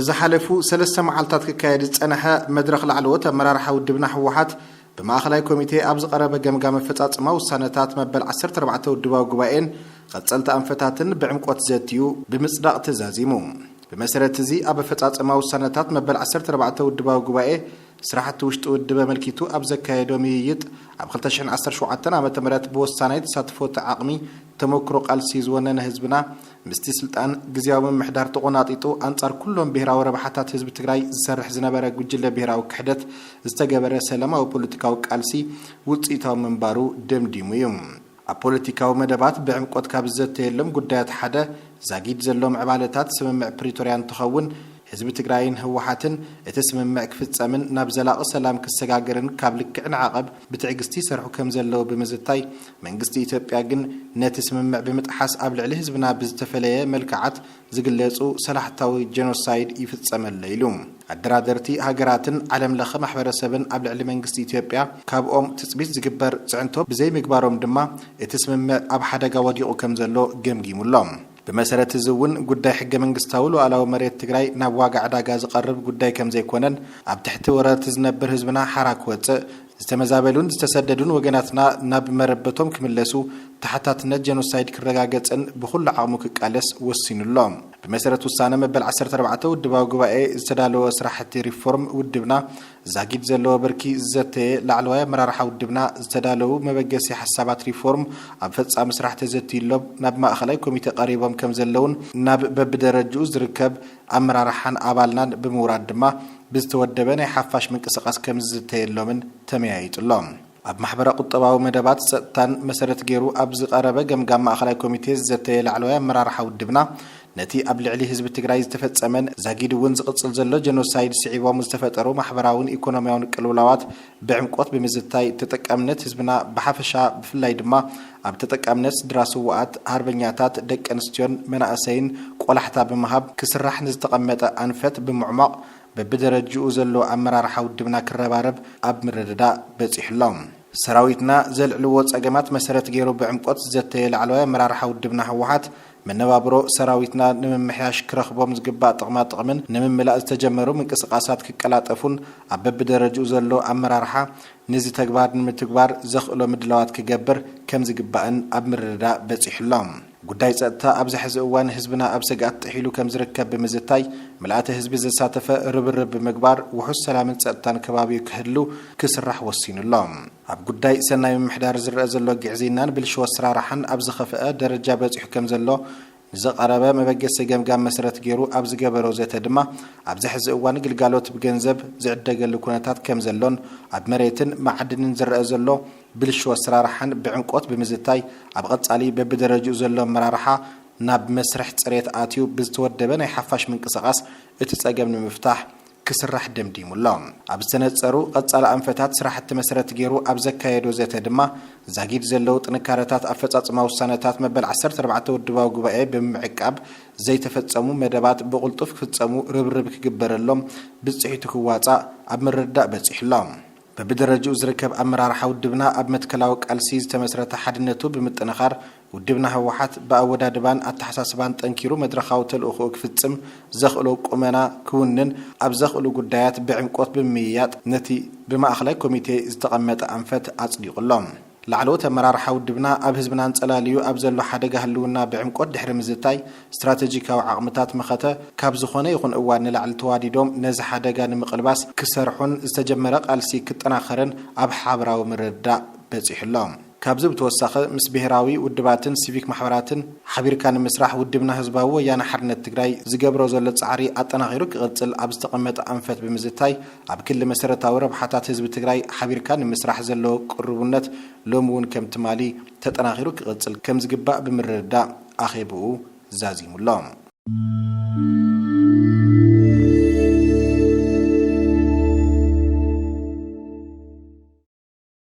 ንዝሓለፉ 3 መዓልታት ክካየድ ዝጸንሐ መድረኽ ላዕለዎት ኣመራርሓ ውድብና ህወሓት በማእኸላይ ኮሚቴ ኣብ ዝቐረበ ገምጋም ፈጻጽማ ውሳነታት መበል 14 ውድባዊ ጉባኤን ቀጸልቲ ኣንፈታትን ብዕምቆት ዘትዩ ብምጽዳቕ ተዛዚሙ بمسرت زي أب فتصاصم ውሳነታት መበል 14 ውድባዊ ጉባኤ ስራሕቲ ውሽጢ ውድበ መልኪቱ ኣብ ዘካየዶ ምይይጥ ኣብ 2017 ዓመተ ምህረት በወሳናይ ተሳትፎ ተዓቕሚ ተሞክሮ ቃልሲ ዝወነነ ህዝብና ምስቲ ስልጣን ግዚያዊ ምሕዳር ተቆናጢጡ አንጻር ኩሎም ብሄራዊ ረብሓታት ህዝቢ ትግራይ ዝሰርሕ ዝነበረ ጉጅለ ብሄራዊ ክሕደት ዝተገበረ ሰላማዊ ፖለቲካዊ ቃልሲ ውጽኢታዊ መንባሩ ደምዲሙ እዩ አፖለቲካዊ መደባት بعمقት ካብ ዘተየሎም ጉዳያት ሓደ ዛጊድ ዘሎም ዕባለታት ስምምዕ ፕሪቶሪያን ተኸውን ህዝቢ ትግራይን ህወሓትን እቲ ስምምዕ ክፍጸምን ናብ ዘላቂ ሰላም ክሰጋገርን ካብ ልክዕን ዓቐብ ብትዕግስቲ ሰርሑ ከም ዘለው ብምዝታይ መንግስቲ ኢትዮጵያ ግን ነቲ ስምምዕ ብምጥሓስ ኣብ ልዕሊ ህዝብና ብዝተፈለየ መልክዓት ዝግለጹ ሰላሕታዊ ጄኖሳይድ ይፍጸመለ ኢሉ አደራደርቲ ሃገራትን ዓለም ለኸ ማሕበረሰብን ኣብ ልዕሊ መንግስቲ ኢትዮጵያ ካብኦም ትጽቢት ዝግበር ጽዕንቶ ብዘይ ምግባሮም ድማ እቲ ስምምዕ ኣብ ሓደጋ ወዲቑ ከም ዘሎ ገምጊሙሎም بمسرت الزون قداي حق منقستاو لو مريت تግራይ ናብ ዋጋ ዕዳጋ ዝቀርብ ጉዳይ ከም ዘይኮነን ኣብ ትሕቲ ወራት ዝነብር ህዝብና ሓራክ ወጽእ ዝተመዛበሉን ዝተሰደዱን ወገናትና ናብ መረበቶም ክምለሱ ተሓታትነት ጄኖሳይድ ክረጋገጽን ብኩሉ ዓቕሙ ክቃለስ ወሲኑሎም بمسرت ውሳነ መበል 14 ውድባዊ ጉባኤ ዝተዳለወ ስራሕቲ ሪፎርም ውድብና ዛጊድ ዘለዎ በርኪ ዘተ ላዕለዋይ አመራርሓ ውድብና ዝተዳለዉ መበገሲ ሓሳባት ሪፎርም ኣብ ፈጻሚ ስራሕ ተዘትይሎም ናብ ማእኸላይ ኮሚቴ ቀሪቦም ከም ዘለውን ናብ በብደረጃኡ ዝርከብ አመራርሓን አባልናን ብምውራድ ድማ ብዝተወደበ ናይ ሓፋሽ ምንቅስቃስ ከም ዝተየሎምን ተመያይጥሎም ኣብ ማሕበረ ቁጠባዊ መደባት ጸጥታን መሰረት ገይሩ ኣብ ዝቀረበ ገምጋም ማእኸላይ ኮሚቴ ዘተ ላዕለዋይ አመራርሓ ውድብና ነቲ ኣብ ልዕሊ ህዝቢ ትግራይ ዝተፈጸመን ዛጊድ እውን ዝቅጽል ዘሎ ጄኖሳይድ ስዒቦም ዝተፈጠሩ ማሕበራውን ኢኮኖሚያውን ቅልውላዋት ብዕምቆት ብምዝታይ ተጠቃምነት ህዝብና ብሓፈሻ ብፍላይ ድማ ኣብ ተጠቃምነት ድራስዋት ሃርበኛታት ደቂ ኣንስትዮን መናእሰይን ቆላሕታ ብምሃብ ክስራሕ ንዝተቐመጠ አንፈት ብምዕማቕ በብደረጃኡ ዘሎ አመራርሓ ውድብና ክረባረብ ኣብ ምርድዳ በጺሕሎም ሰራዊትና ዘልዕልዎ ጸገማት መሰረት ገይሩ ብዕምቆት ዘተየ ላዕለዋይ አመራርሓ ውድብና ህወሓት منبابرو سراويتنا نممحياش كرخبوم زقباء طقمات طقمن نمملاء استجمرو من قصقاسات كقلاتفون عبب درجو زلو أمرارحا نزي تكبار نمتكبار زخلو مدلوات كجبر كم زقباءن أبمردا بصيحلام قداي سأتا أبز حزقوان حزبنا أبسقات تحيلو كم زركب بمزتاي ملعات حزب زساتفة رب بمقبار وحس سلامن سأتان كبابي كهدلو كسرح وصين اللام أب قداي سناي محدار زرق زلو قعزينان بالشو سرارحن أبز خفاء درجة بصيح كم زلو زقربه مبقس جمجام مسرت جيرو أبز جبرو زيت دما أبز حزقوان قلقالوت بجنزب زعدقل كونتات كم زلون أب مريتن معدن زرق زلو بالشو سرارحن بعمقوت بمزتاي أبغت علي ببدرجو زلو مرارحة ناب مسرح صريت آتيو بزتودبن يحفاش من قصقاس اتساقم المفتاح كسرح دمديم اللهم أبستنصرو قصال أنفتات سرحت مسرت جيرو أبزكايدو زيت دما زاغيد زلو طنكارتات أفصاصما وسانتات مبل 14 ውድባዊ ጉባኤ ብምዕቃብ ዘይተፈጸሙ መደባት ብቁልጡፍ ክፈጸሙ ርብርብ ክግበረሎም ብጽሒቱ ክዋጻ ኣብ ምርዳእ በጽሕሎም በብደረጃው ዝርከብ አመራርሓ ውድብና ኣብ መትከላው ቃልሲ ዝተመስረተ ሓድነቱ ብምጥንኻር ውድብና ህወሓት በአወዳድባን አተሐሳስባን ጠንኪሩ መድረኻው ተልእኾ ክፍጽም ዘኽእሎ ቁመና ክውንን ኣብ ዘኽእሉ ጉዳያት ብዕምቆት ብምያጥ ነቲ ብማእኸላይ ኮሚቴ ዝተቐመጠ አንፈት አጽዲቁሎም ላዕለዎት አመራርሓ ውድብና ኣብ ህዝብና አንጸላልዩ ኣብ ዘሎ ሓደጋ ህልውና ብዕምቆት ድሕሪ ምዝታይ ስትራቴጂካዊ ዓቕምታት መኸተ ካብ ዝኾነ ይኹን እዋን ንላዕሊ ተዋዲዶም ነዚ ሓደጋ ንምቕልባስ ክሰርሑን ዝተጀመረ ቃልሲ ክጠናኸርን ኣብ ሓበራዊ ምርዳእ በጺሕሎም ካብዚ ብተወሳኺ ምስ ብሄራዊ ውድባትን ሲቪክ ማሕበራትን ሓቢርካ ንምስራሕ ውድብና ህዝባዊ ወያነ ሓርነት ትግራይ ዝገብሮ ዘሎ ጻዕሪ ኣጠናኺሩ ክቕጽል ኣብ ዝተቐመጠ አንፈት ብምዝታይ ኣብ ክሊ መሰረታዊ ረብሓታት ህዝቢ ትግራይ ሓቢርካ ንምስራሕ ዘሎ ቅርቡነት ሎምውን ከም ትማሊ ተጠናኺሩ ክቕጽል ከም ዝግባእ ብምርዳእ ኣኼብኡ ዛዚሙሎም